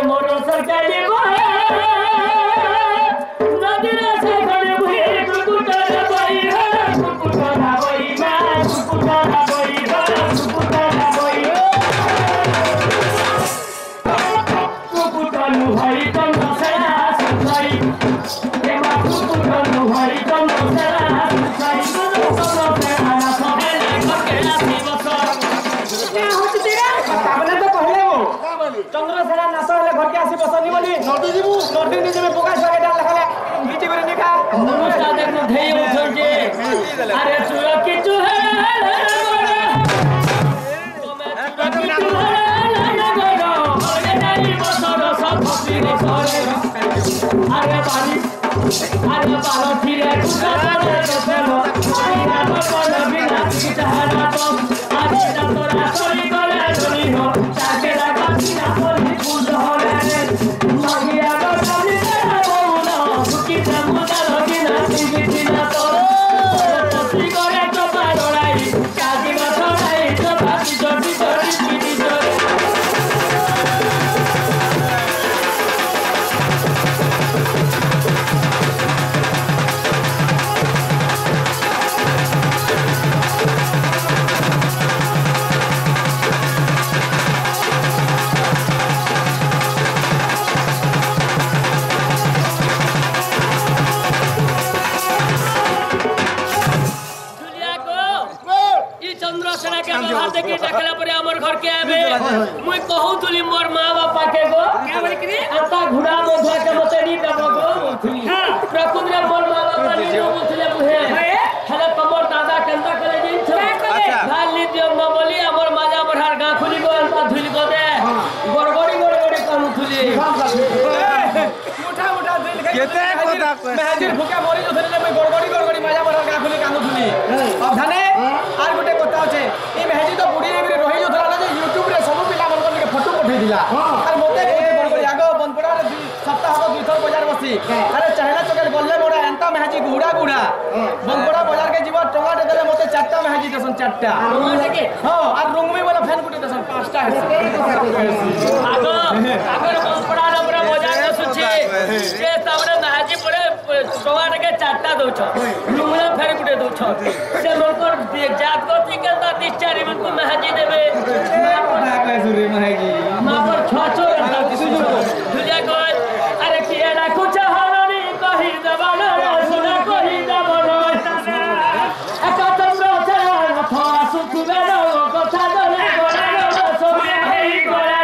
मोरो सरकारी नदीरे से खड़े हुए कुकुटारा बई है कुकुटारा बई मैं कुकुटारा बई है कुकुटारा बई कुकुटानु भाई तुम सेना सुनाई ये मां कुकुटानु भाई तुम सेना सुनाई दोनों पे आना सबे करके नाची बसा क्या होत तेरा ताबला तो कहले वो चंद्रसेना नाच हेले घर के आसी बसनी बोली नटी जीवु नटी नि जेमे पोका छके डाल लखले गीटी करे निका अनुष्ठा देख धेय उठल जे अरे चुरा की चुहे अरे पानी अरे पालो फिरे कुछ करे तो चलो बिना तो कोन बिना किटारा तो आज तोरा सोई करे सोई हो ताके लगा बिना कोनी पूज होले रे magiya तो सामने ना बोलो की समुदा लगिना बिना तो तसी करे तो पाड़ाई काजी बसराई तो बाकी जोड़ी जोड़ी पीटी जोड़ी चंद्रसेना के बाहर देखि देखला परे हमर घर के आबे मुई कहउतली मोर मां बापा के गो क्या बोली कि आता घुड़ा मोधा के मतेनी दबो गो हां प्रकुंद्र मोर मां बापा नि नो बोलले बुहे हले तमर दादा केंता करे दिन छ अच्छा गाली दियो न बोली हमर माजा बढार गा खुली गो अंता धुली गो दे गड़गड़ी कानु खुली मुठा मुठा दिल के केते कोता मेहदीर भूका मोरी जो धरले मैं गड़गड़ी माजा बढार गा खुली कानु खुली अब धने आर गोटे कथा होचे ई मेहदी तो बुढ़ी रे रही जो धरला जे YouTube रे सब पिला मन के फोटो पठे दिला और मोते गड़गड़ी आगो बनपड़ा रे सप्ताह को दुई थर बाजार बसी अरे चहेला चकेल गल्ले मोड़ा एंता मेहदी गुड़ा बनपड़ा बाजार के जीव टंगा दे देले मोते चारटा मेहदी देसन चारटा हां और रुंगमी वाला फैन गुटी देसन पांचटा है आगो बनपड़ा रे पूरा बाजार के सुछि जे तावरे मेहदी पड़े टंगा के चारटा दोछ रुंगला फेर गुटे दोछ से मोकर जात को टिकल ता 30-40 मिनट को मेहदी देबे मां कैसुरी मेहदी मां पर छछो तुझे कोई अरे किए राखू चाहनी कहि दबाना सुना कहि दबाना एकतम चला था सुखबे रो कथा दले गोरा सोमे हेई गोरा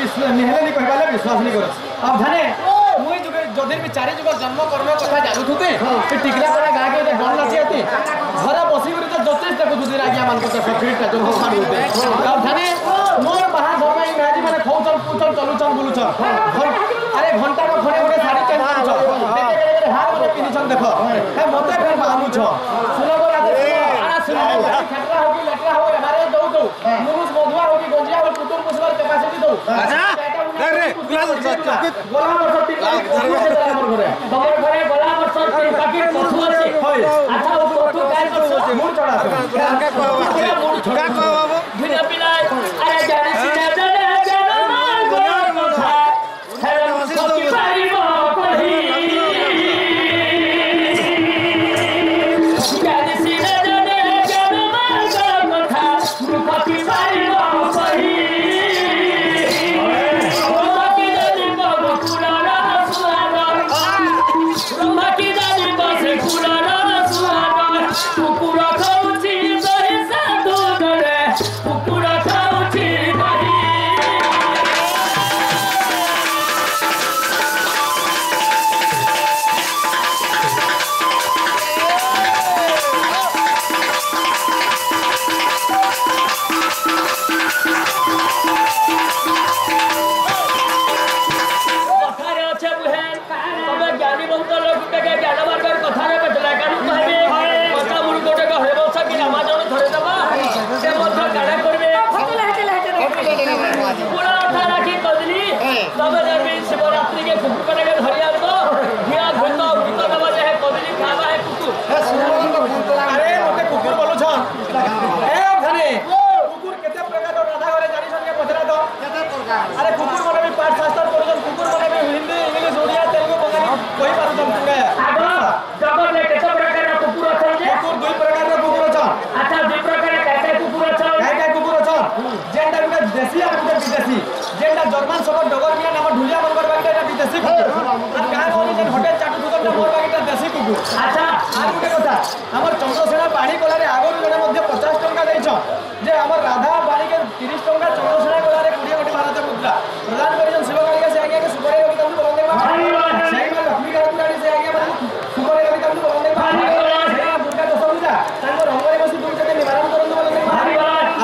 विश्वास नहीं करो अब धने मुई जदिर भी चारि जुग जन्म कर्म कथा जानुथुते टिकला पड़ा गा के गण नाची आती घर बसी गुरी तो जस्टिस देखु दुदिर आज्ञा मान को सफिट जो होखान होते अब धने मोर बाहा गमाई मैजी माने खौचल पुचल चलुचल बुलुचल अरे घंटा को खड़े खड़े साड़ी चेंज करूछ देखे हार मते पिनिछन देखो हे मते फेर बालू छ सुनो राते आ सुनो আচ্ছা দেখ রে গুলাল চকপিত গোলা বছর তিন তোমার ঘরে গোলা বছর তিন পাখি পশু আছে আচ্ছা ও পশু কাই করছো মুড় চড়া কা কবাবো ভিনা পিলাই আরে জানি সিনা জানে জানো না গোলার কথা হেরন সকি পারিব কহি জানি সিনা জানে জানো না গোলার কথা সকি পারিব কহি কুকুরা খাউছি দহি সাধু ধরে কুকুরা খাউছি দহি কথারে আছে বুহেন তবে জ্ঞানী বন্ত লোকটাকে জ্ঞান মার্গের কথারে বেটলা কেন কইবে কথা মুলগোটে হেব সকি আমাজন ধরে দেবা সে মধ্য কাড়া করবে পুরা কথা রাখি কদলি তবে যাবি শিবরাত্রি কে কুকুর করে ধরি আনবো হিয়া ঘুত উড়িত দেবা যে কদলি খাবা হে কুকুর আরে মতে কুকুর বলছ এ ধনে কুকুর কেতে প্রকার রাধা ঘরে জানি সঙ্গে পছরা তো কেতে প্রকার আরে কুকুর মানে भी पाठ शास्त्र পড়ছন কুকুর মানে भी হিন্দি ইংলিশ ওড়িয়া তেলুগু বঙ্গালী কই পারছন পুরা আগো জগতে কেতে প্রকার কুকুর আছে যে কুকুর দুই প্রকার কুকুর আছে আচ্ছা দুই প্রকার কাকে কুকুর আছে কাকে কুকুর আছে যেটা গুটা দেশি আর গুটা বিদেশি যেটা জার্মান সব ডগর মিয়া নাম ঢুলিয়া বলবার বাকিটা এটা বিদেশি কুকুর আর গাঁ গলি যে হোটেল চাটু দুজন মোর বাকিটা দেশি কুকুর আচ্ছা আর গুটে কথা আমার চন্দ্রসেনা পানি কোলারে আগর জনে মধ্যে 50 টাকা দেইছ যে আমার রাধা বাড়িকে 30 টাকা চন্দ্রসেনা কোলারে 20 কোটি ভারতের মুদ্রা প্রদান করিছেন শিবকালীকে সে আগে সুপরে রবি তন্তু বলন দেখবা সেই মা লক্ষ্মী কারণী সে আগে মানে সুপরে রবি তন্তু বলন দেখবা সেই মা দুর্গা দশমীটা তাঙ্গ রঙ্গরে বসি দুর্গাকে নিবারণ করন্তু বলন দেখবা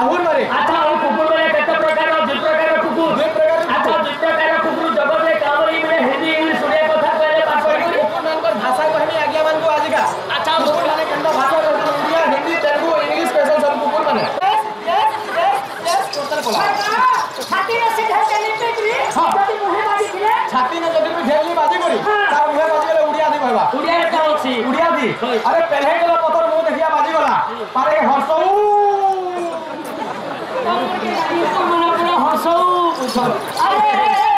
আহুর মারে আচ্ছা ও কুকুর মানে কত প্রকার দুই প্রকার কুকুর দুই প্রকার আচ্ছা দুই প্রকার কুকুর জগতে কাবলি মানে হিন্দি ইংলিশ ওড়িয়া কথা কইলে পাস করি কুকুর নামকর ভাষা কহিনি আজ্ঞা মানকো আজিকা আচ্ছা কুকুর মানে কেন্দ্র ভাষা ওড়িয়া হিন্দি তেলুগু ইংলিশ স্পেশাল সব কুকুর মানে ছাতি না সিধা চলি পেটরি যদি মুহে বাজি দিলে ছাতি না যদি ঘেরলি বাজি করি তার মুহে বাজি গলে উড়িয়া দি কইবা উড়িয়া কা আছে উড়িয়া দি আরে পেলহে গলা পতর মুহ দেখিয়া বাজি গলা পারে হরসউ পুরা হরসউ আরে